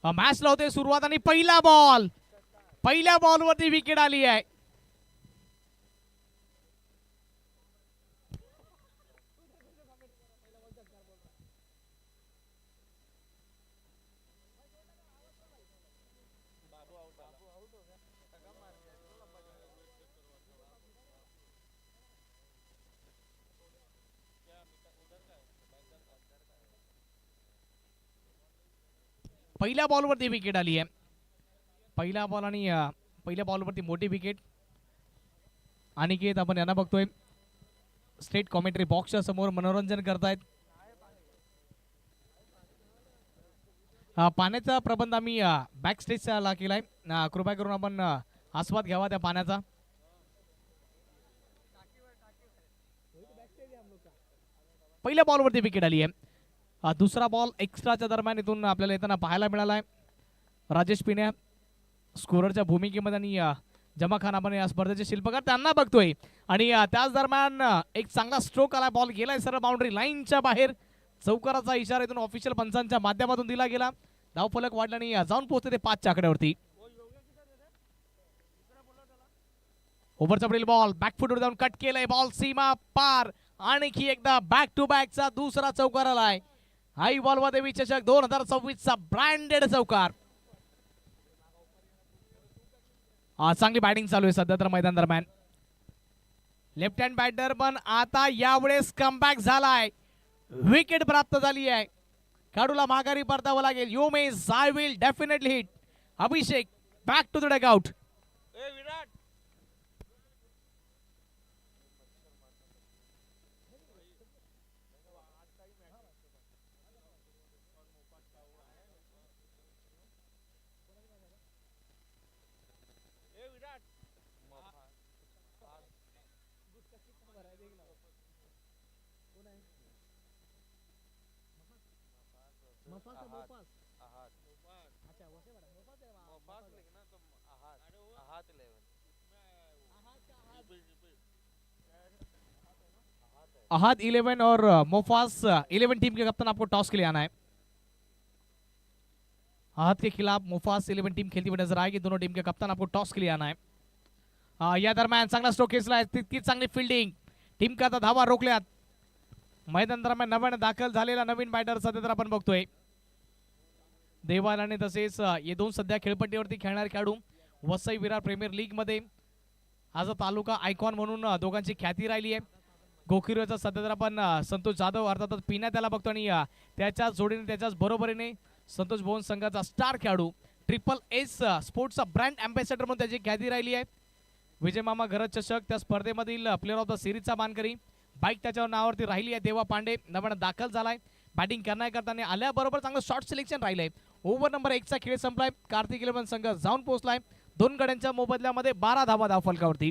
Match लावते सुरुवात आणि पहिल्या बॉलवरती विकेट आली आहे. पहिल्या बॉलवरती विकेट आली आहे. पहिला बॉल आणि पहिल्या बॉलवरती मोठी विकेट. अनिकेत आपण यांना बघतोय स्टेट कॉमेंट्री बॉक्सच्या समोर मनोरंजन करतायत. पाण्याचा प्रबंध आम्ही बॅक स्टेजला केलाय. कृपया करून आपण आस्वाद घ्यावा त्या पाण्याचा. पहिल्या बॉलवरती विकेट आली आहे. दुसरा बॉल एक्स्ट्राच्या दरम्यान इथून आपल्याला येताना पाहायला मिळालाय. राजेश पिण्या स्कोररच्या भूमिकेमध्ये आणि जमा खान आपण या स्पर्धेचे शिल्पकार त्यांना बघतोय. आणि त्याच दरम्यान एक चांगला स्ट्रोक आला. बॉल गेलाय सरळ बाउंड्री लाईनच्या बाहेर. चौकाराचा इशारा इथून ऑफिशियल पंचांच्या माध्यमातून दिला गेला. धावफलक वाढला आणि जाऊन पोहोचते ते 5च्या आकड्यावरती. ओव्हरचा पुढील बॉल बॅकफुटवर जाऊन कट केलाय. बॉल सीमा पार. आणखी एकदा बॅक टू बॅकचा दुसरा चौकार आलाय. हाई बॉलवा देवी चषक 2026चा ब्रँडेड चौकार. चांगली बॅटिंग चालू आहे सध्या तर मैदान दरम्यान. लेफ्ट हँड बॅटर पण आता यावेळेस कमबॅक झालाय. विकेट प्राप्त झाली आहे. खेळाडूला माघारी परतावं लागेल. You mess I will definitely hit. Abhishek back to the dugout. Ahad 11 और मोफास 11 टीम के कप्तान आपको टॉस के लिए आना है. अहाद के खिलाफ मोफास 11 टीम खेलती हुई नजर आएगी. दोनों टीम के कप्तान आपको टॉस के लिए आना है. या दरम्यान चांगला स्ट्रोक खेचला. तितकीच चांगली फिल्डिंग. टीम करता धावा रोखल्यात. मैदान दरम्यान नव्याने दाखल झालेला नवीन बॅटर सध्या तर आपण बघतोय देवाल आणि तसेच हे दोन सध्या खेळपट्टीवरती खेळणारे खेळाडू वसई विरार प्रीमियर लीग मध्ये आज तालुका आयकॉन म्हणून दोघांची ख्याती राहिली आहे. गोखिरचा सध्या तर आपण संतोष जाधव अर्थातच पिण्या त्याला बघतो आणि त्याच्याच जोडीने त्याच्याच बरोबरीने संतोष भवन संघाचा स्टार खेळाडू ट्रिपल एस स्पोर्ट्सचा ब्रँड अँबॅसेडर म्हणून त्याची ख्याती राहिली आहे. विजय मामा घरत चषक त्या स्पर्धेमधील प्लेअर ऑफ द सिरीजचा मानकरी. बाईक त्याच्या नावावरती राहिली आहे. देवा पांडे नव्याने दाखल झालाय. बॅटिंग करण्याकरता आल्याबरोबर चांगलं शॉर्ट सिलेक्शन राहिलंय. ओव्हर नंबर 1चा खेळ संपलाय. कार्तिक 11 संघ जाऊन पोहोचलाय. 2 गड्यांच्या मोबदल्यामध्ये 12 धावा धावफलकावरती.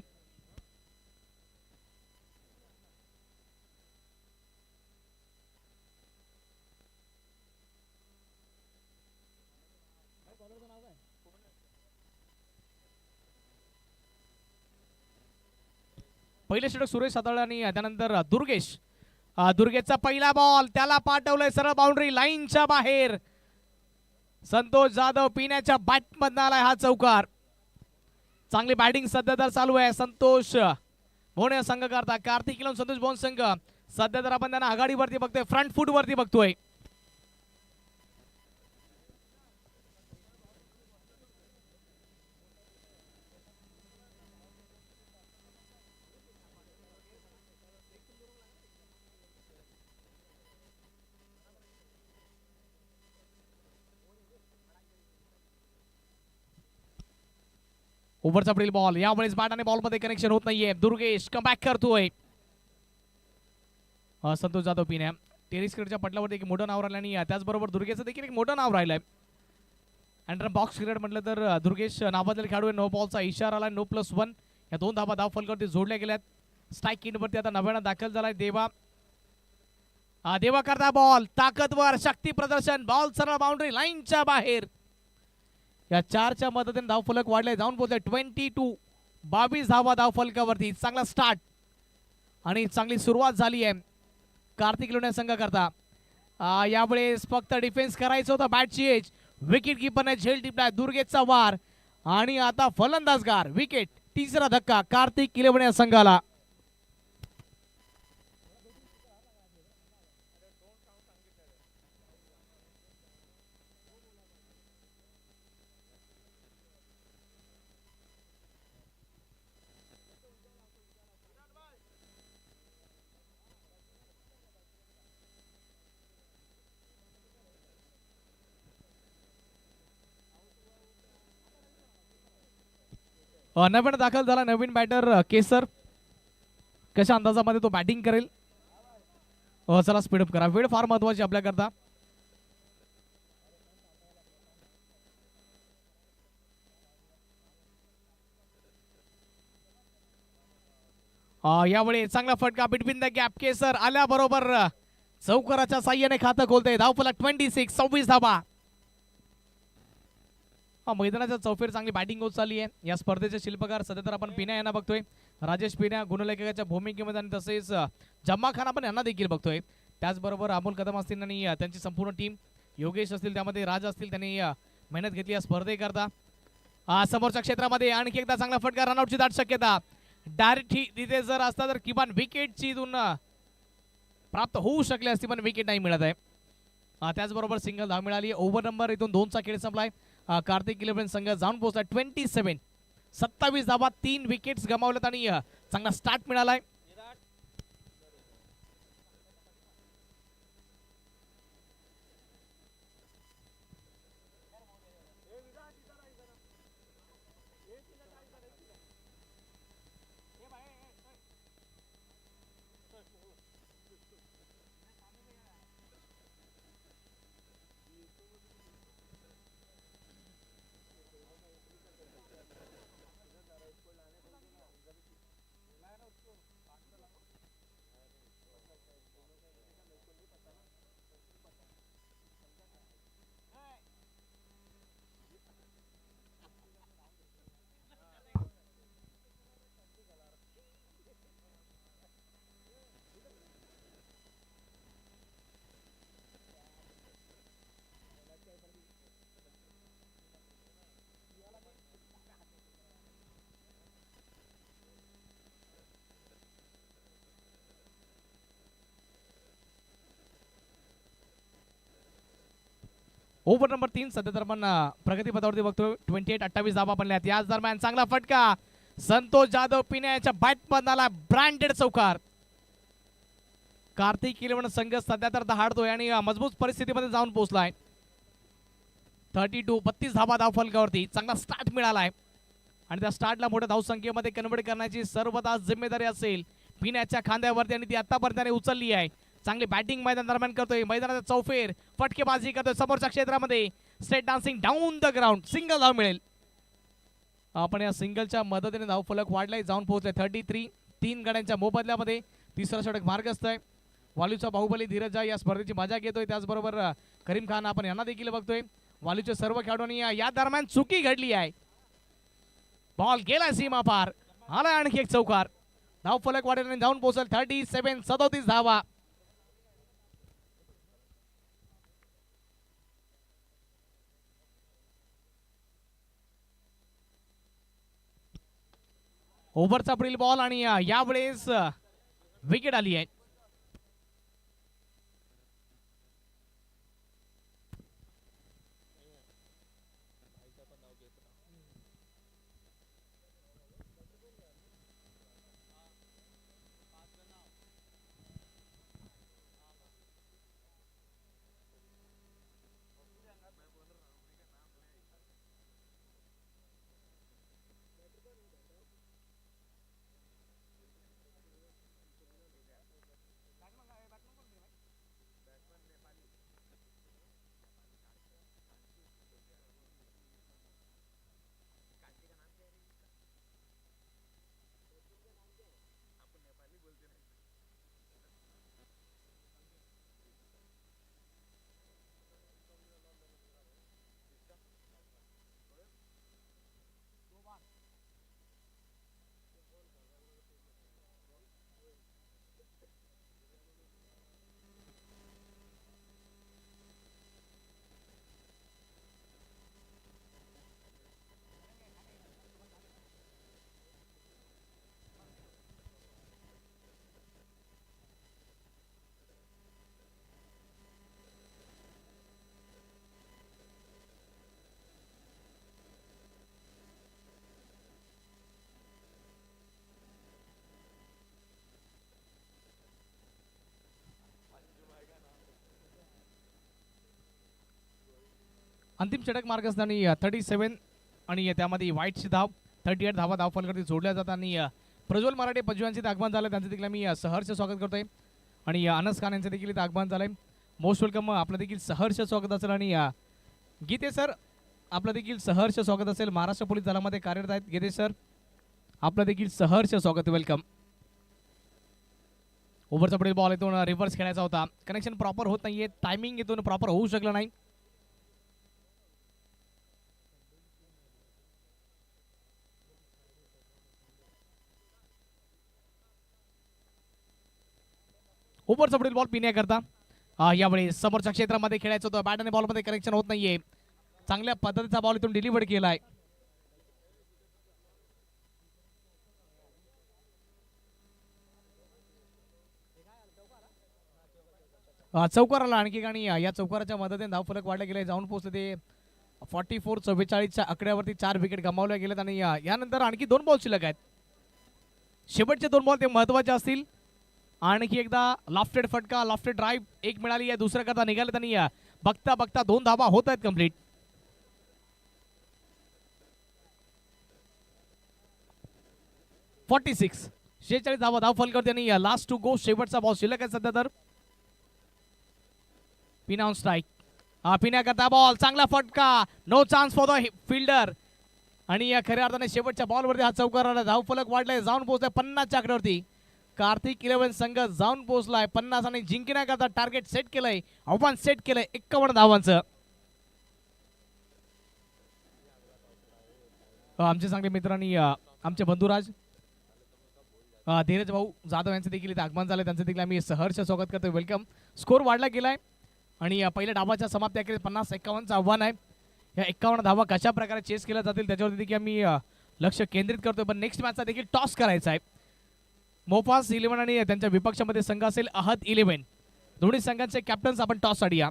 पहिले षटक सुरेश सातळे आणि त्यानंतर दुर्गेशचा पहिला बॉल त्याला पाठवलंय सरळ बाउंड्री लाईनच्या बाहेर. संतोष जाधव पिण्याच्या बॅटमधून आलाय हा चौकार. चांगली बॅटिंग सध्या तर चालू आहे संतोष भोणे संघ करता. कार्तिक इलेवन संतोष भवन संघ सध्या तर आपण त्यांना आघाडीवरती बघतोय. फ्रंट फूट वरती बघतोय. ओव्हरचा पुढील बॉल यावेळेस बॅट आणि बॉल मध्ये कनेक्शन होत नाहीये. दुर्गेश कमबॅक करतोय. संतोष जाधव पिण्या टेनिस क्रिकेटच्या पटलावरती एक मोठं नाव राहिलं आणि त्याचबरोबर दुर्गेशचं देखील एक मोठं नाव राहिलंय. अंडर बॉक्स क्रिकेट म्हटलं तर दुर्गेश नावाजलेले खेळाडू. नो बॉलचा इशारा आला. नो +1 या 2 धावा धाव फलकावरती जोडल्या गेल्यात. स्ट्राईक किटवरती आता नव्यानं दाखल झालाय देवा. देवा करता बॉल ताकदवर शक्ती प्रदर्शन. बॉल सरळ बाउंड्री लाईनच्या बाहेर. या 4च्या मदतीने धाव फलक वाढले. जाऊन पोहोचले 22 धावा धाव फलकावरती. चांगला स्टार्ट आणि चांगली सुरुवात झाली आहे कार्तिक लोण्या संघ करता. यावेळेस फक्त डिफेन्स करायचं होतं बॅटची एज. विकेट किपरने झेल टिपलाय. दुर्गेशचा वार आणि आता फलंदाजगार विकेट. तिसरा धक्का कार्तिक किलेवणे या संघाला. नवीन दाखल झाला नवीन बॅटर केसर. कशा अंदाजामध्ये तो बॅटिंग करेल. चला स्पीडअप करा. वेळ फार महत्वाची आपल्याकरता. यावेळी चांगला फटका बिटवीन द गॅप. केसर आल्याबरोबर चौकाराच्या साह्याने खातं खोलतंय. धावफलक 26. 26 धावा. मैदानाच्या चौफेर चांगली बॅटिंग होत चालली आहे. या स्पर्धेचे शिल्पकार सध्या तर आपण पिण्या यांना बघतोय. राजेश पिण्या गुणलेखकाच्या भूमिकेमध्ये आणि तसेच जम्मा खान आपण यांना देखील बघतोय. त्याचबरोबर अमोल कदम असतील आणि त्यांची संपूर्ण टीम. योगेश असतील त्यामध्ये राज असतील त्यांनी मेहनत घेतली या स्पर्धेकरता. समोरच्या क्षेत्रामध्ये आणखी एकदा चांगला फटका. रनआउटची दाट शक्यता. डायरेक्ट तिथे जर असता तर किमान विकेटची इथून प्राप्त होऊ शकली असती पण विकेट नाही मिळत आहे. त्याचबरोबर सिंगल धाव मिळाली. ओव्हर नंबर इथून 2चा खेळ संपलाय. कार्तिक इलेव्हन संघ जाऊन पोहोचला 27. 27 धावा. 3 विकेट्स गमावल्यात आणि चांगला स्टार्ट मिळालाय. ओव्हर नंबर 3 सध्या तर आपण प्रगती पथावरती बघतोय. 28. 28 धावा बनल्यात. याच दरम्यान चांगला फटका. संतोष जाधव पिण्याच्या बॅट मधला ब्रँडेड चौकार. कार्तिक इलेव्हन संघ सध्या तर दहाडतोय आणि मजबूत परिस्थितीमध्ये जाऊन पोहोचलाय. 32. 32 धावा धाव फलकावरती. चांगला स्टार्ट मिळालाय आणि त्या स्टार्टला मोठ्या धावसंख्येमध्ये कन्वर्ट करण्याची सर्वदा जिम्मेदारी असेल पिण्याच्या खांद्यावरती आणि ती आतापर्यंत उचलली आहे. चांगली बॅटिंग मैदान दरम्यान करतोय. मैदानाचा चौफेर फटकेबाजी करतोय. समोरच्या क्षेत्रामध्ये straight dancing down the ground. Single धाव मिळेल. आपण या सिंगलच्या मदतीने धाव फलक वाढलाय. जाऊन पोहोचलाय 33. 3 गड्यांच्या मोबदल्यामध्ये तिसरा षटक मार्गस्थ आहे. वालूचा बाहुबली धीरज या स्पर्धेची मजा घेतोय. त्याचबरोबर करीम खान आपण यांना देखील बघतोय. वालूचे सर्व खेळाडूंनी या दरम्यान चुकी घडली आहे. बॉल गेला सीमा पार. आला आणखी एक चौकार. धाव फलक वाढवण्याने जाऊन पोहोचल 37. 37 धावा. ओव्हरचा पुढील बॉल आणि यावेळेस विकेट आली आहे. अंतिम षटक मार्ग असताना 37 आणि त्यामध्ये व्हाईटची धाव 38 धावा धाव फलकावरती जोडल्या जातात आणि प्रज्वल मराठे पंजवांचे आगमन झालं त्यांचं देखील मी सहर्ष स्वागत करतोय आणि अनस खान यांचं देखील आगमन झालंय. मोस्ट वेलकम आपलं देखील सहर्ष स्वागत असेल आणि गीते सर आपलं देखील सहर्ष स्वागत असेल. महाराष्ट्र पोलीस दलामध्ये कार्यरत आहेत गीते सर, आपलं देखील सहर्ष स्वागत, वेलकम. ओव्हरचा पुढील बॉल इथून रिव्हर्स खेळायचा होता, कनेक्शन प्रॉपर होत नाहीये, टायमिंग इथून प्रॉपर होऊ शकलं नाही. ओव्हरचा पुढील बॉल पिण्याकरता यावेळी समोरच्या क्षेत्रामध्ये खेळायचं होतं, बॅट आणि बॉलमध्ये कनेक्शन होत नाहीये. चांगल्या पद्धतीचा बॉल इथून डिलिव्हर केलाय. चौकाराला आणखी आणि या चौकाराच्या मदतीने धावफलक वाढले गेले, जाऊन पोहोचले ते 44-44च्या आकड्यावरती 4 विकेट गमावल्या गेल्यात आणि यानंतर आणखी 2 बॉल शिल्लक आहेत. शेवटचे 2 बॉल ते महत्वाचे असतील. आणखी एकदा लॉफ्टेड फटका, लॉफ्टेड ड्राईव्ह एक मिळाली आहे, दुसऱ्या करता निघाले त्यांनी बघता बघता 2 धावा होत आहेत कंप्लीट. फॉर्टी 46 धावा धाव फलकावरती आणि लास्ट टू गो शेवटचा बॉल शिल्लक आहे सध्या तर. पिना ऑन स्ट्राईक, पिण्याकरता बॉल, चांगला फटका, no chance for the fielder आणि खऱ्या अर्थाने शेवटच्या बॉलवरती हा चौकाराला धाव फलक वाढलाय, जाऊन पोहोचलाय 50च्या आकड्यावरती. कार्तिक 11 संघ जाऊन पोहोचलाय 50 आणि जिंकण्याकरता टार्गेट सेट केलंय, आव्हान सेट केलंय 51 धावांचं. आमचे चांगले मित्रांनी आमचे बंधुराज धीरज भाऊ जाधव यांचे देखील इथे आगमन झाले, त्यांचे देखील आम्ही सहर्ष स्वागत करतो, वेलकम. स्कोर वाढला गेलाय आणि पहिल्या डावाच्या समाप्ती अखेर 50-51चं आव्हान आहे. या 51 धावा कशा प्रकारे चेस केल्या जातील त्याच्यावरती देखील आम्ही लक्ष केंद्रित करतोय. पण नेक्स्ट मॅचचा देखील टॉस करायचा आहे. मोफास 11 आणि त्यांच्या विपक्षामध्ये संघ असेल अहद 11. दोन्ही संघांचे कॅप्टन्स आपण टॉस साठी या.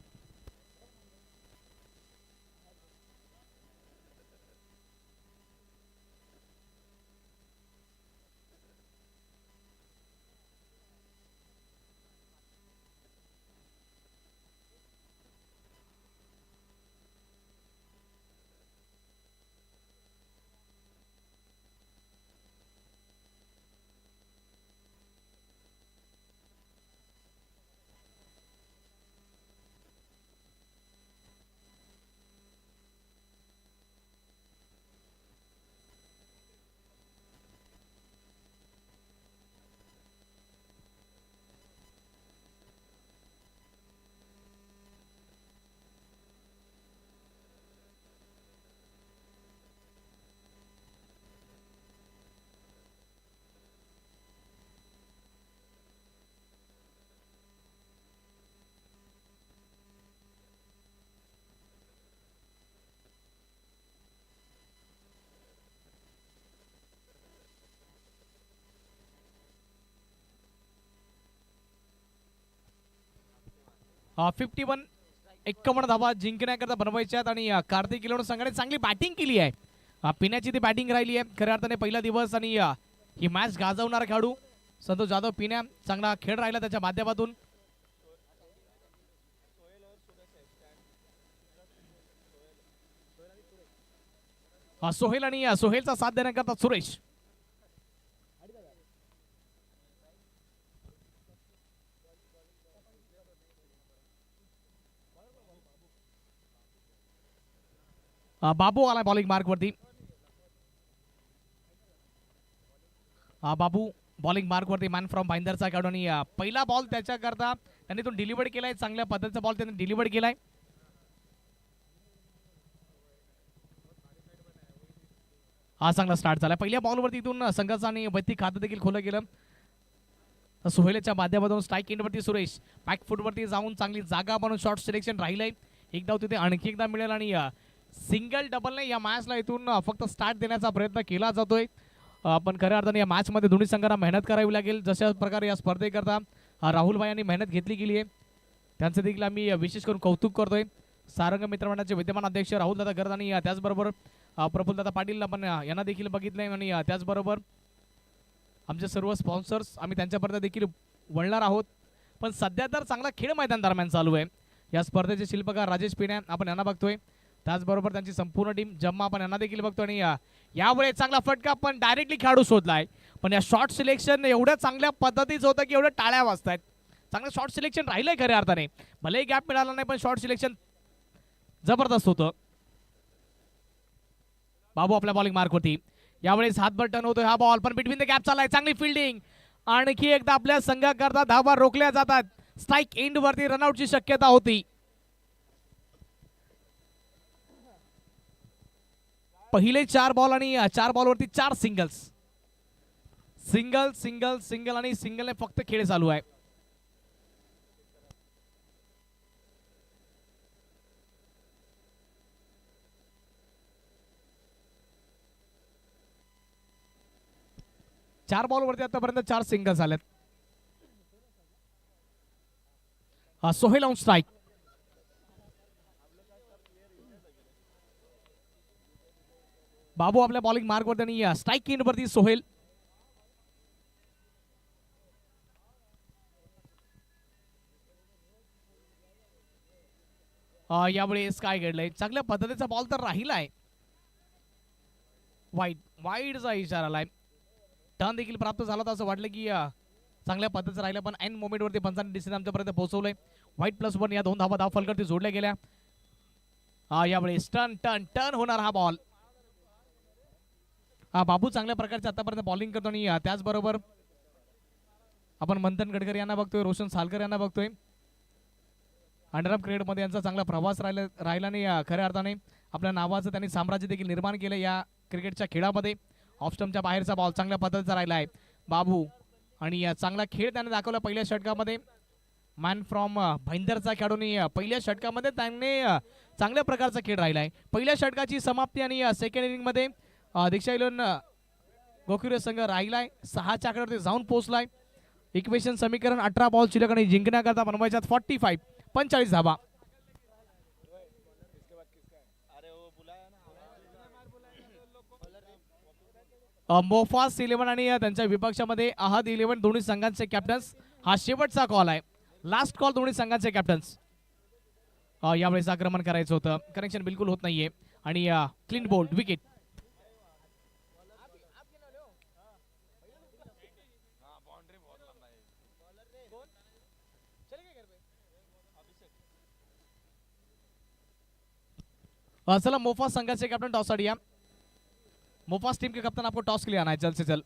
हा 51 धावा जिंकण्याकरता बनवायच्यात आणि कार्तिक 11 संघाने चांगली बॅटिंग केली आहे. पिण्याची ती बॅटिंग राहिली आहे खऱ्या अर्थाने पहिला दिवस आणि ही मॅच गाजवणारा खेळाडू संतोष जाधव पिण्या चांगला खेळ राहिला त्याच्या माध्यमातून. सोहेल आणि सोहेलचा साथ देण्याकरता सुरेश. बाबू आला बॉलिंग मार्क वरती. बाबू बॉलिंग मार्क वरती, मॅन फ्रॉम भाईंदरचा खेळाडू आणि पहिला बॉल त्याच्याकरता त्यांनी तो डिलिव्हर केलाय, चांगल्या पद्धतीचा बॉल त्यांनी डिलिव्हर केलाय. हा चांगला स्टार्ट झाला पहिल्या बॉलवरती, इथून संघाचं आणि वैयक्तिक खातं देखील खोलं गेलं. सोहेलच्या माध्यमातून स्ट्राईक एंडवरती सुरेश बॅक फुटवरती जाऊन चांगली जागा बनवून शॉर्ट सिलेक्शन राहिलंय. एक धाव तिथे आणखी एकदा मिळेल आणि सिंगल डबलने या मॅचला इथून फक्त स्टार्ट देण्याचा प्रयत्न केला जातोय. पण खऱ्या अर्थाने या मॅचमध्ये दोन्ही संघांना मेहनत करावी लागेल. जशा प्रकारे या स्पर्धेकरता राहुल भाई यांनी मेहनत घेतली गेली आहे त्यांचं देखील आम्ही विशेष करून कौतुक करतोय. सारंग मित्रमंडळाचे विद्यमान अध्यक्ष राहुल दादा गरद आणि त्याचबरोबर प्रफुल्लदादा पाटील आपण यांना देखील बघितलंय आणि त्याचबरोबर आमचे सर्व स्पॉन्सर्स आम्ही त्यांच्यापर्यंत देखील वळणार आहोत. पण सध्या तर चांगला खेळ मैदान दरम्यान चालू आहे. या स्पर्धेचे शिल्पकार राजेश पिण्या आपण यांना बघतोय. त्याचबरोबर त्यांची संपूर्ण टीम जम्मा आपण यांना देखील बघतो आणि यावेळी चांगला फटका पण डायरेक्टली खेळाडू शोधलाय. पण या शॉर्ट सिलेक्शन एवढ्या चांगल्या पद्धतीचं होतं की एवढ्या टाळ्या वाजतायत. चांगलं शॉर्ट सिलेक्शन राहिलंय खऱ्या अर्थाने. भलेही गॅप मिळाला नाही पण शॉर्ट सिलेक्शन जबरदस्त होतं. बाबू आपल्या बॉलिंग मार्क होती. यावेळेस हात बटन होतोय हा बॉल पण बिटवीन द गॅप चाललाय. चांगली फिल्डिंग. आणखी एकदा आपल्या संघाकरता धावा रोखल्या जातात. स्ट्राईक एंड वरती रनआउटची शक्यता होती. पहिले 4 बॉल आणि 4 बॉलवरती 4 सिंगल्स. सिंगल सिंगल सिंगल आणि सिंगलने फक्त खेळ चालू आहे. चार बॉलवरती आतापर्यंत 4 सिंगल्स आलेत. Sohail on strike. बाबू आपल्या बॉलिंग मार्कवरती आणि स्ट्राईक एंड वरती सोहेल. यावेळेस काय घडलंय चांगल्या पद्धतीचा बॉल तर राहिलाय. वाईडचा इशारा आलाय. टर्न देखील प्राप्त झाला तर असं वाटलं की चांगल्या पद्धतीचं राहिलं पण एंड मोमेंट वरती पंचांनी डिसिजन आमच्यापर्यंत पोहोचवलंय. व्हाईट +1 या 2 धावा फलकावरती जोडल्या गेल्या. यावेळेस टर्न टर्न टर्न होणार हा बॉल. बाबू चांगल्या प्रकारचे आतापर्यंत बॉलिंग करतो आणि त्याचबरोबर आपण मंथन गडकरी यांना बघतोय, रोशन सालकर यांना बघतोय. अंडरआर्म क्रिकेटमध्ये यांचा चांगला प्रवास राहिला नाही. खऱ्या अर्थाने आपल्या नावाचं त्यांनी साम्राज्य देखील निर्माण केलं या क्रिकेटच्या खेळामध्ये. ऑफस्टमच्या बाहेरचा बॉल चांगल्या पद्धतीचा राहिला आहे बाबू आणि चांगला खेळ त्याने दाखवला पहिल्या षटकामध्ये. मॅन फ्रॉम भाईंदरचा खेळाडूंनी पहिल्या षटकामध्ये त्याने चांगल्या प्रकारचा खेळ राहिला आहे. पहिल्या षटकाची समाप्ती आणि सेकंड इनिंगमध्ये दीक्षा इलेव्हन गोकुरे संघ राहिलाय 6च्या आकड्यावरती जाऊन पोहोचलाय. इक्वेशन समीकरण 18 बॉल शिल्लक आणि जिंकण्याकरता बनवायच्यात 45 धावा. मोफास 11 आणि त्यांच्या विपक्षामध्ये अहद 11 दोन्ही संघांचे कॅप्टन्स. हा शेवटचा कॉल आहे. लास्ट कॉल दोन्ही संघांचे कॅप्टन्स. यावेळेस आक्रमण करायचं होतं. कनेक्शन बिलकुल होत नाहीये आणि क्लीन बोल्ड विकेट. चला मोफास संघाचे कॅप्टन टॉस आडिया. मोफास टीम के कप्तान आपको टॉस के लिए आना है जल्द से जल्द.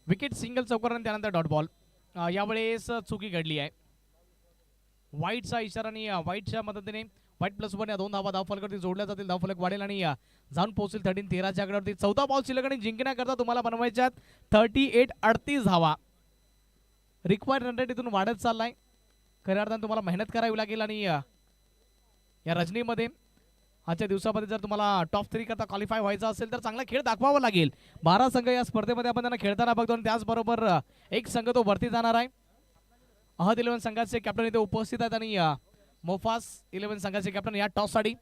विकेट सिंगल चौकार आणि त्यानंतर डॉट बॉल. यावेळेस चुकी घडली आहे. व्हाईटचा इशारा आणि व्हाईटच्या मदतीने व्हाईट +1 या 2 धावा फलकावरती जोडल्या जातील. धावफलक वाढेल आणि जाऊन पोहोचेल 13च्या आकड्यावरती. 14 बॉल शिल्लक आणि जिंकण्याकरता तुम्हाला बनवायच्यात 38 धावा. रिक्वायर्ड रन रेट इथून वाढत चाललाय. खऱ्या अर्थाने तुम्हाला मेहनत करावी लागेल आणि या रजनीमध्ये आजच्या दिवसामध्ये जर तुम्हाला टॉप 3 करता क्वालिफाय व्हायचं असेल तर चांगला खेळ दाखवावा लागेल. 12 संघ या स्पर्धेमध्ये आपण त्यांना खेळताना बघतो आणि त्याचबरोबर एक संघ तो वरती जाणार आहे. अहद 11 संघाचे कॅप्टन इथे उपस्थित आहेत आणि मोफास 11 संघाचे कॅप्टन या टॉससाठी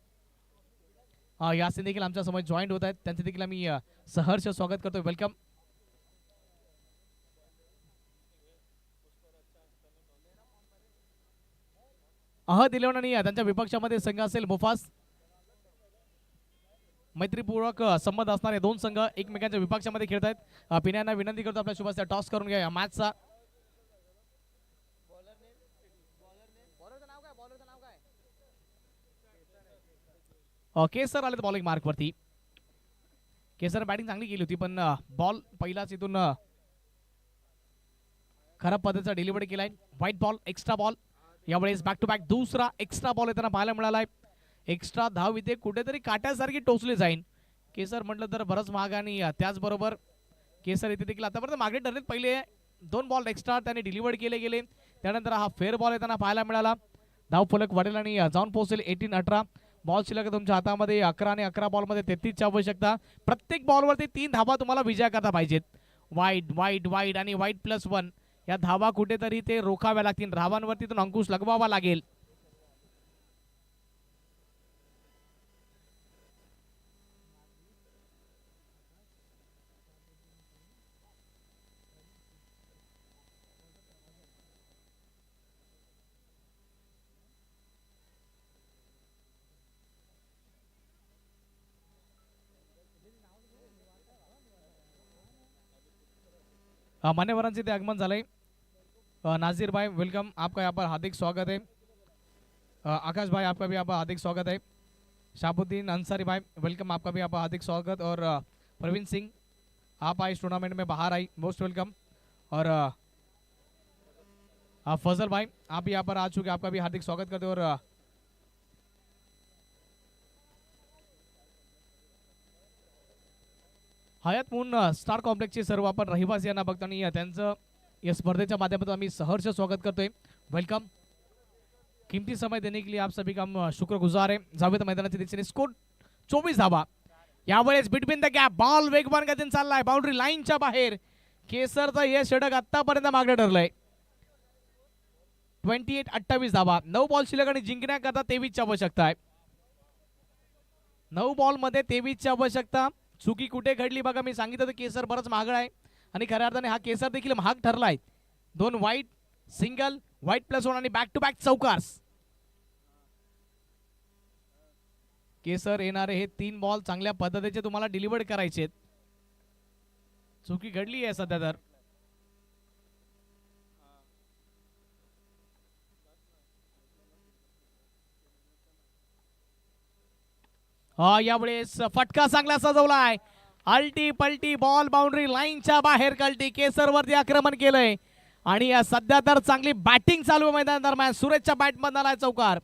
याचे देखील आमच्या समोर जॉईंट होत आहेत. त्यांचे देखील आम्ही सहर्ष स्वागत करतो. वेलकम. अहद 11 आणि त्यांच्या विपक्षामध्ये संघ असेल मोफास. मैत्रीपूर्वक संबंध असणारे 2 संघ एकमेकांच्या विपक्षामध्ये खेळत आहेत. पिण्याना विनंती करतो आपल्या शुभाच्या टॉस करून घ्या या मॅचचा. केसर आले बॉलिंग मार्कवरती. केसर बॅटिंग चांगली केली होती पण बॉल पहिलाच इथून खराब पद्धतीचा डिलिव्हरी केलाय. White ball extra ball. यावेळेस बॅक टू बॅक दुसरा एक्स्ट्रा बॉल येताना पाहायला मिळालाय. एक्स्ट्रा धाव इथे कुठेतरी काट्यासारखी टोचली जाईल. केसर म्हटलं तर बरंच महाग आणि त्याचबरोबर केसर इथे देखील आतापर्यंत मागे ठरलेत. पहिले 2 बॉल एक्स्ट्रा त्याने डिलिव्हर्ड केले गेले. त्यानंतर हा फेअर बॉल येताना पाहायला मिळाला. धाव फलक वाढेल आणि जाऊन पोहोचेल 18-18. बॉल शिल्लक तुमच्या हातामध्ये 11 आणि 11 बॉलमध्ये 33ची आवश्यकता. प्रत्येक बॉलवरती 3 धावा तुम्हाला विजय करता पाहिजेत. वाईड वाईड वाईड आणि वाईड +1 या धावा कुठेतरी ते रोखाव्या लागतील. धावांवरती तिथून अंकुश लगवावा लागेल. मान्यवरांचे ते आगमन झालंय. नाजिर भाई वेलकम, आपका यहाँ पर हार्दिक स्वागत है. आकाश भाई आपका भी यहाँ पर हार्दिक स्वागत है. शाहबुद्दीन अंसारी भाई वेलकम, आपका भी यहाँ पर हार्दिक स्वागत. और प्रवीण सिंह आप आए इस टूर्नामेंट में, बाहर आई, मोस्ट वेलकम. और फजल भाई आप भी यहाँ पर आ चुके, आपका भी हार्दिक स्वागत करते. और हयात मून स्टार कॉम्प्लेक्सचे सर्व आपण रहिवासी यांना बघतो आणि त्यांचं या स्पर्धेच्या माध्यमातून आम्ही सहर्ष स्वागत करतोय. वेलकम. कीमती समय देने के लिए आप सभी का हम शुक्रगुजार है. जावेद मैदानाच्या दिशेने स्कोर 24 धावा. यावेळेस बिटवीन द गॅप बॉल वेगवान गतीने चाललाय बाउंड्री लाईनच्या बाहेर. केसरचा हे षटक आतापर्यंत मागे ठरलंय. 28-28 धावा. 9 बॉल शिल्लक आणि जिंकण्याकरता 23ची आवश्यकता आहे. 9 बॉल मध्ये 23ची आवश्यकता. चुकी कुठे घडली बघा. मी सांगितलं केसर बरंच महाग आहे आणि खऱ्या अर्थाने हा केसर देखील महाग ठरलाय. 2 वाईट सिंगल, व्हाईट +1 आणि बॅक टू बॅक चौकार्स. केसर येणारे हे 3 बॉल चांगल्या पद्धतीचे तुम्हाला डिलिव्हर्ड करायचे. चुकी घडली आहे सध्या तर. यावेळेस फटका चांगला सजवलाय. अल्टी पलटी बॉल बाउंड्री लाईनच्या बाहेर कल्टी. केसरवरती आक्रमण केलंय आणि सध्या तर चांगली बॅटिंग चालू मैदान दरम्यान. सुरेशच्या बॅटमधून आलाय चौकार.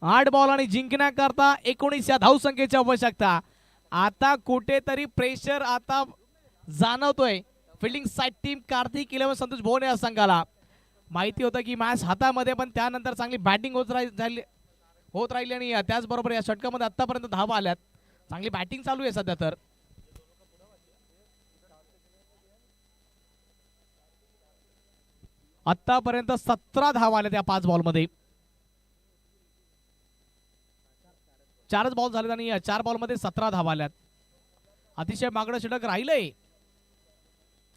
8 बॉल आणि जिंकण्याकरता 19 या धावसंख्येची आवश्यकता. आता कुठेतरी प्रेशर आता जाणवतोय fielding side team Kartik 11 Santosh Bhovne या संघाला. माहिती होतं की मॅच हातामध्ये, पण त्यानंतर चांगली बॅटिंग होत राहिली आणि त्याचबरोबर या षटकामध्ये आतापर्यंत धावा आल्यात. चांगली बॅटिंग चालू आहे सध्या तर. आतापर्यंत 17 धावा आल्या त्या 5 बॉल मध्ये. 4च बॉल झालेत आणि 4 बॉल मध्ये 17 धावा आल्यात. अतिशय मागणं षटक राहिलंय.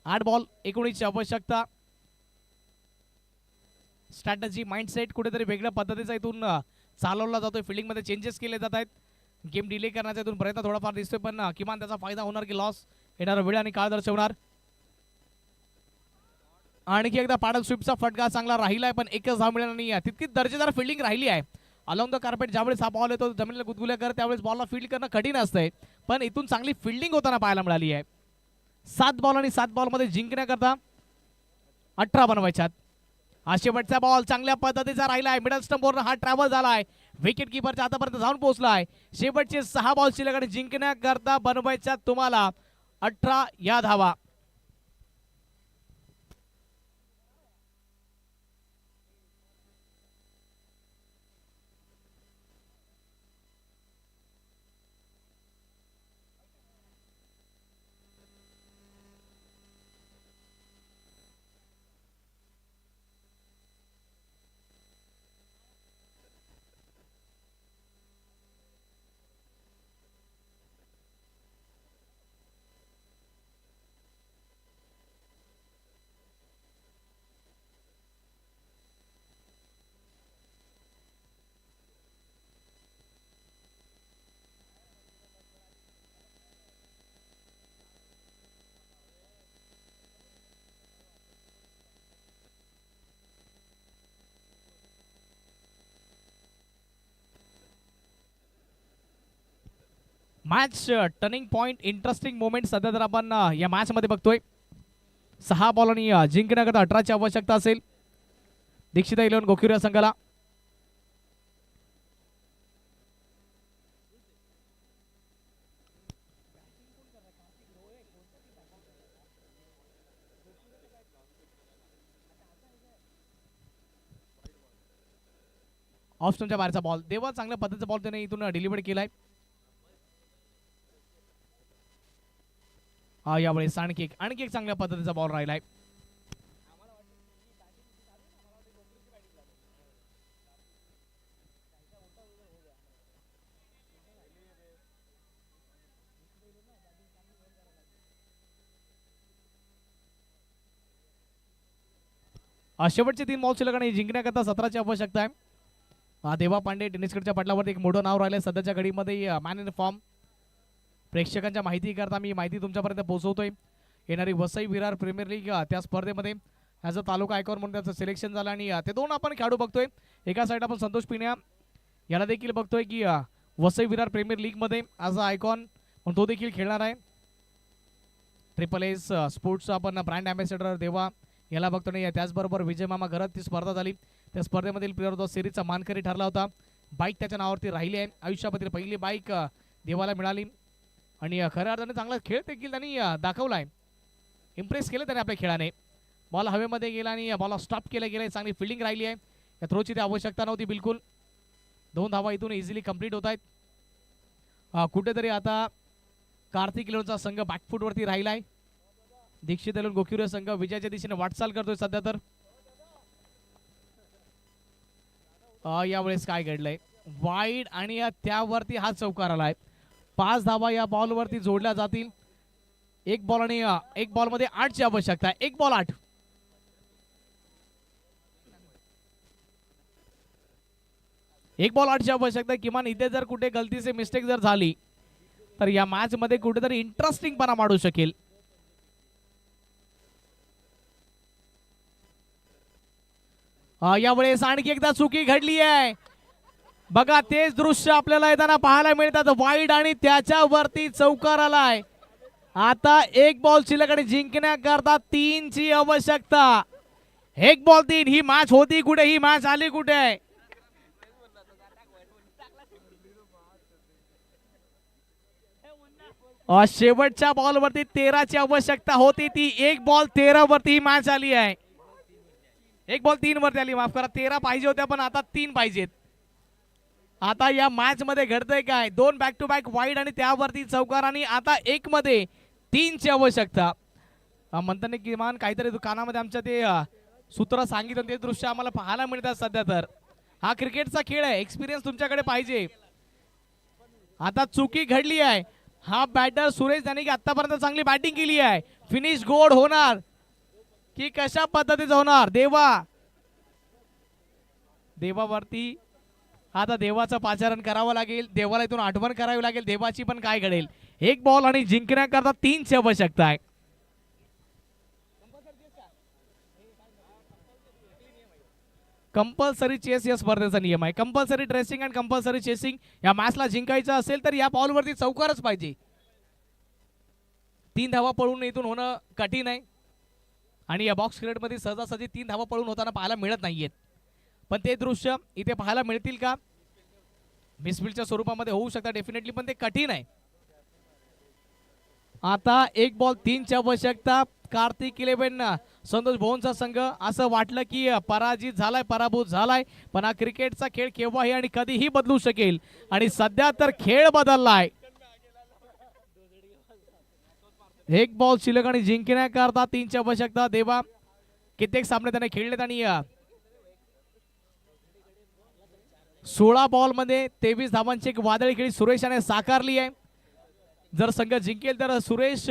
8 बॉल 19 ची आवश्यकता. स्ट्रॅटेजी माइंडसेट कुठेतरी वेगळ्या पद्धतीचा इथून चालवला जातोय. फिल्डिंग मध्ये चेंजेस केले जात आहेत. गेम डिले करण्याचा इथून प्रयत्न थोडाफार दिसतोय, पण किमान त्याचा फायदा होणार की लॉस येणारा वेळ आणि काळ दर्शवणार. आणखी एकदा पाडक स्वीपचा फटका चांगला राहिलाय, पण एकच धाव मिळाला नाही. तितकीच दर्जेदार फिल्डिंग राहिली आहे. अलॉंग द कार्पेट ज्यावेळेस हा बॉल येतो जमिनीला गुदगुल्या करत त्यावेळेस बॉलला फील्ड करणं कठीण असतंय, पण इथून चांगली फिल्डिंग होताना पाहायला मिळाली आहे. 7 बॉल आणि 7 बॉल मध्ये जिंकण्याकरता 18 बनवायच्यात. हा शेवटचा बॉल चांगल्या पद्धतीचा राहिलाय. मिडल स्टंपवर हा ट्रॅव्हल झालाय. विकेट किपरच्या हातापर्यंत जाऊन पोहोचलाय. शेवटचे 6 बॉल शिल्लक आणि जिंकण्याकरता बनवायच्या तुम्हाला 18 या धावा. Match turning point interesting moment सध्या तर आपण या मॅच मध्ये बघतोय. 6 बॉल आणि जिंकण्याकरता 18ची आवश्यकता असेल दीक्षिता इलेव्हन गोकिरिया संघाला. ऑफ स्टंपच्या बाहेरचा बॉल. देवा चांगल्या पद्धतीचा बॉल त्याने इथून डिलिव्हर केलाय. यावेळेस आणखी एक चांगल्या पद्धतीचा बॉल राहिलाय. शेवटचे 3 बॉल शिल्लक आणि जिंकण्याकरता 17ची आवश्यकता आहे. देवा पांडे टेनिसकडच्या पटलावरती एक मोठं नाव राहिलंय सध्याच्या घडीमध्ये. Man in form. प्रेक्षकांच्या माहिती करता मी माहिती तुमच्यापर्यंत पोहोचवतोय. येणारी वसई विरार प्रीमियर लीग त्या स्पर्धेमध्ये ॲज अ तालुका आयकॉन म्हणून त्याचं सिलेक्शन झालं आणि ते 2 आपण खेळाडू बघतोय. एका साईड आपण संतोष पिण्या याला देखील बघतोय की वसई विरार प्रीमियर लीगमध्ये ॲज अ आयकॉन म्हणून तो देखील खेळणार आहे. ट्रिपल एस स्पोर्ट्सचा आपण ब्रँड अँबॅसेडर देवा याला बघतो नाही. त्याचबरोबर विजय मामा घरात ती स्पर्धा झाली त्या स्पर्धेमधील प्लेअर ऑफ द सिरीजचा मानकरी ठरला होता. बाईक त्याच्या नावावरती राहिली आहे. आयुष्यामधील पहिली बाईक देवाला मिळाली आणि खऱ्या अर्थाने चांगला खेळ देखील त्यांनी दाखवलाय. इम्प्रेस केलं त्याने आपल्या खेळाने. बॉल हवेमध्ये गेला आणि बॉल स्टॉप केला गेला. चांगली फिल्डिंग राहिली आहे. या थ्रोची ती आवश्यकता नव्हती बिलकुल. 2 धावा इथून इझिली कंप्लीट होत आहेत. कुठेतरी आता कार्तिक इलेव्हनचा संघ बॅकफूटवरती राहिलाय. दीक्षित इलेव्हन गोकिरिया संघ विजयाच्या दिशेने वाटचाल करतोय सध्या तर. यावेळेस काय घडलंय वाईड आणि त्यावरती हा चौकार आलाय. 5 धावा या बॉलवरती जोडल्या जातील. एक बॉल आणि एक बॉल मध्ये 8ची आवश्यकता आहे. 1 बॉल 8. एक बॉल 8ची आवश्यकता. किमान इथे जर कुठे गलतीचे मिस्टेक जर झाली तर या मॅच मध्ये कुठेतरी इंटरेस्टिंग पणा माडू शकेल. यावेळेस आणखी एकदा चुकी घडली आहे. बघा तेच दृश्य आपल्याला येताना पाहायला मिळतात. वाईड आणि त्याच्यावरती चौकार आलाय. आता 1 बॉल शिल्लक आणि जिंकण्याकरता 3ची आवश्यकता. 1 बॉल 3. ही मॅच होती कुठे, ही मॅच आली कुठे. शेवटच्या बॉलवरती 13ची आवश्यकता होती. ती 1 बॉल 13 वरती ही मॅच आली आहे. 1 बॉल 3 वरती आली. माफ करा 13 पाहिजे होत्या पण आता 3 पाहिजेत. आता या मॅच मध्ये घडतंय काय. 2 बॅक टू बॅक वाईड आणि त्यावरती चौकार आणि आता 1 मध्ये 3ची आवश्यकता. म्हणताना किमान काहीतरी कानामध्ये आमच्या ते सूत्र सांगितलं ते दृश्य आम्हाला पाहायला मिळतात सध्या तर. हा क्रिकेटचा खेळ आहे. एक्सपिरियन्स तुमच्याकडे पाहिजे. आता चुकी घडली आहे. हा बॅटर सुरेश त्याने की आतापर्यंत चांगली बॅटिंग केली आहे. फिनिश गोड होणार की कशा पद्धतीचं होणार. देवावरती आता देवाचं पाचारण करावं लागेल. देवाला इथून आठवण करावी लागेल देवाची पण काय घडेल. 1 बॉल आणि जिंकण्याकरता 3ची आवश्यकता आहे. कंपल्सरी चेस या स्पर्धेचा नियम आहे. Compulsory dressing and compulsory chasing. या मॅचला जिंकायचं असेल तर या बॉलवरती चौकारच पाहिजे. 3 धावा पळून इथून होणं कठीण आहे आणि या बॉक्स क्रिकेटमध्ये सहजासहजी 3 धावा पळून होताना पाहायला मिळत नाहीयेत. पण ते दृश्य इथे पाहायला मिळतील का. मिसफिल्डच्या स्वरूपामध्ये होऊ शकतात डेफिनेटली पण ते कठीण आहे. आता 1 बॉल 3ची आवश्यकता. कार्तिक इलेव्हन संतोष भवनचा संघ असं वाटलं की पराजित झालाय, पराभूत झालाय, पण हा क्रिकेटचा खेळ केव्हाही आणि कधीही बदलू शकेल आणि सध्या तर खेळ बदललाय. 1 बॉल शिल्लक आणि जिंकण्याकरता 3ची आवश्यकता. देवा कित्येक सामने त्याने खेळलेत आणि 16 बॉल मध्ये 23 धावांची एक वादळी खेळी सुरेशाने साकारली आहे. जर संघ जिंकेल तर सुरेश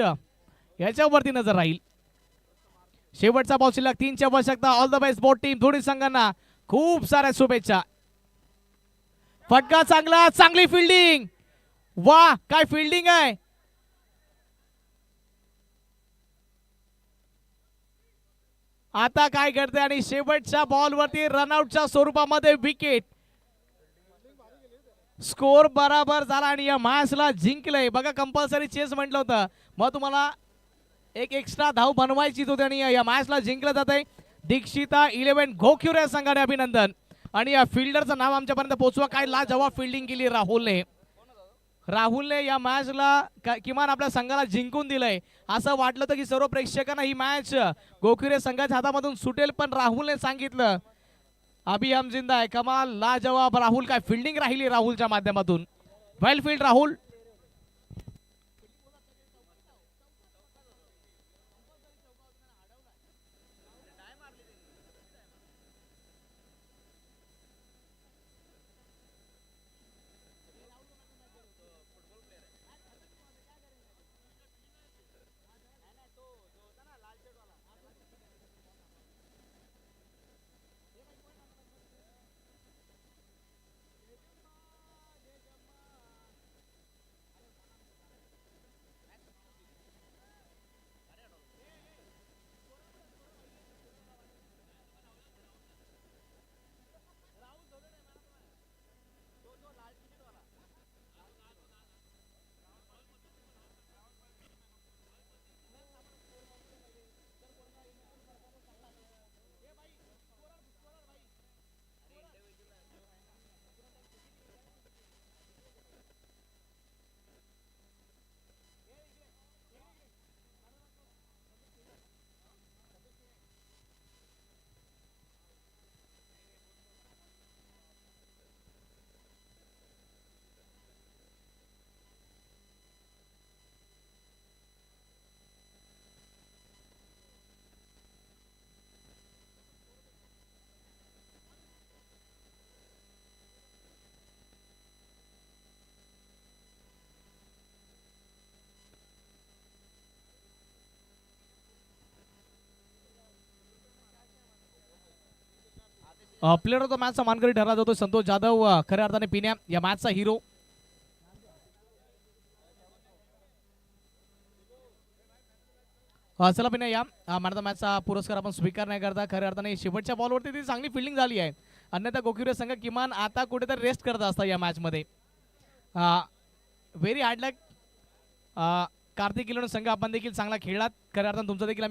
याच्यावरती नजर राहील. शेवटचा बॉल शिल्लक. 3ची आवश्यकता. All the best both team. दोन्ही संघांना खूप साऱ्या शुभेच्छा. फटका चांगला. चांगली फिल्डिंग. वा काय फिल्डिंग आहे. आता काय घडते आणि शेवटच्या बॉलवरती रनआउटच्या स्वरूपामध्ये विकेट. स्कोर बराबर झाला आणि या मॅचला जिंकलंय. बघा कंपल्सरी चेस म्हटलं होतं, मग तुम्हाला एक एक्स्ट्रा धाव बनवायचीच होती आणि या मॅचला जिंकलं जात आहे. दीक्षिता 11 घोक्युरे संघाने अभिनंदन. आणि या फिल्डरचं नाव आमच्यापर्यंत पोहोचवा. काय लाजवाब फिल्डिंग केली राहुलने या मॅचला किमान आपल्या संघाला जिंकून दिलंय. असं वाटलं होतं की सर्व प्रेक्षकांना ही मॅच गोखुरे संघाच्या हातामधून सुटेल, पण राहुलने सांगितलं अभी हम जिंदा है. कमाल लाजवाब राहुल, काय फिल्डिंग राहिली राहुलच्या माध्यमातून. Well field Rahul. Player of the मॅचचा मानकरी ठरला जातो संतोष जाधव. खऱ्या अर्थाने पिण्या या मॅचचा हिरो. चला पिण्या या मॅन ऑफ द मॅचचा पुरस्कार आपण स्वीकार नाही करता. खऱ्या अर्थाने शेवटच्या बॉलवरती ती चांगली फिल्डिंग झाली आहे. अन्यथा गोखुरे संघ किमान आता कुठेतरी रेस्ट करत असता या मॅचमध्ये. व्हेरी हार्ड लक कार्तिक किलोन संघ, आपण देखील चांगला खेळलात. खऱ्या अर्थाने तुमचा देखील आम्ही